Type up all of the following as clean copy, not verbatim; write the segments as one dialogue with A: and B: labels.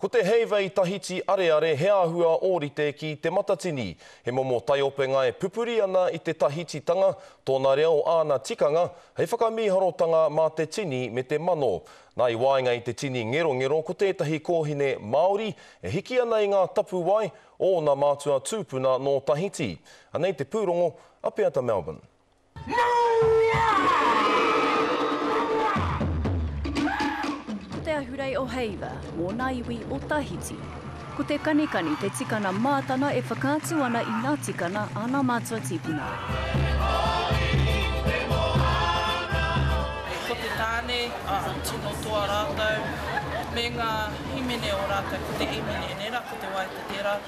A: Ko te Heivei Tahiti areare he āhua ōrite ki te matatini. He momo tai openga e pupuri ana i te Tahiti tanga, tōna reo āna tikanga, hei whakamiharotanga mā te tini me te mano. Nā i waenga i te tini ngero ko tētahi kōhine Māori, e hiki ana i ngā tapu wai o ngā mātua tūpuna no Tahiti. Anei te pūrongo, Apeata Melbourne.
B: Te ahurei o Heiva, mō nā iwi o Tahiti. Ko te kanikani te tikana mātana e whakaatu ana i ngā tikana ana mātua tipuna.
C: Ko te tāne, tino toa rātou, me ngā himene o rātou, ko te imene nera, ko te waitatera,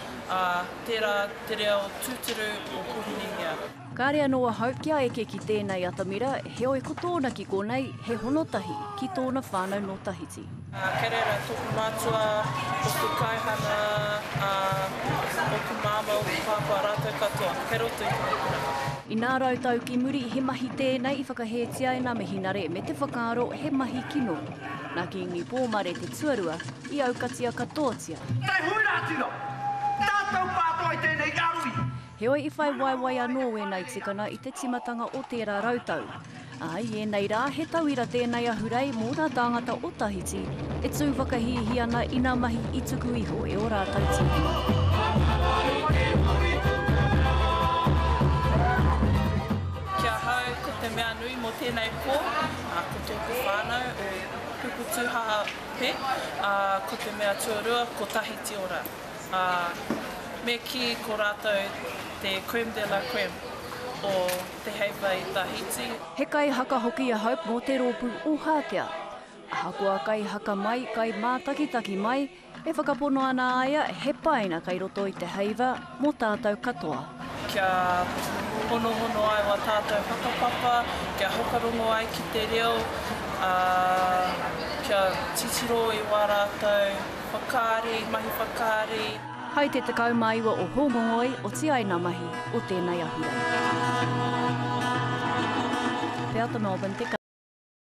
C: tērā te reo tūturu o kuhinihia.
B: Kārea noa hau kia eke ki tēnei atamira, he oi ko tōna ki konei, he honotahi ki tōna whānau no Tahiti.
C: Kei reira tōku mātua, o ku kaihana, o ku māma, o ku pāpua rātou katoa. Kei roto i tōku raka.
B: I nā rautau ki muri, he mahi tēnei i whakahetia e ngā mihinare me te whakaaro he mahi kino. Nā ki ngi pōmare te tuarua, i aukatia katoatia.
D: Tai hui rā tino! Tātou pātoa i tēnei arui!
B: He oi i whai waiwai anō e nei tikana i te timatanga o tērā rautau. Ai, e nei rā, he tauira tēnei ahurei mō nā tāngata o Tahiti, e tū whakahihi ana i nā mahi i tuku iho e o rātau tīpuna.
C: Kia hau ko te mea nui mō tēnei pō, ko tōku whānau o Pupu Tūhaha Pē, ko te mea tuarua ko Tahiti ora. Me ki ko rātou te creme de la creme o te Heivei Tahiti.
B: He kai haka hoki a Hope mō te rōpū o Hātea. Ahakoa kai haka mai, kai mātakitaki mai, e whakapono ana aia he paina kai roto i te Heiva mō tātou katoa.
C: Kia hono ai wa tātou whakapapa, kia hokarongo ai ki te reo, kia titiro i wā rātou whakaari, mahi whakaari.
B: Hai te tekau maiwa o Hongongoi o te aina mahi o tēnei ahurei. Te ata Melbourne, te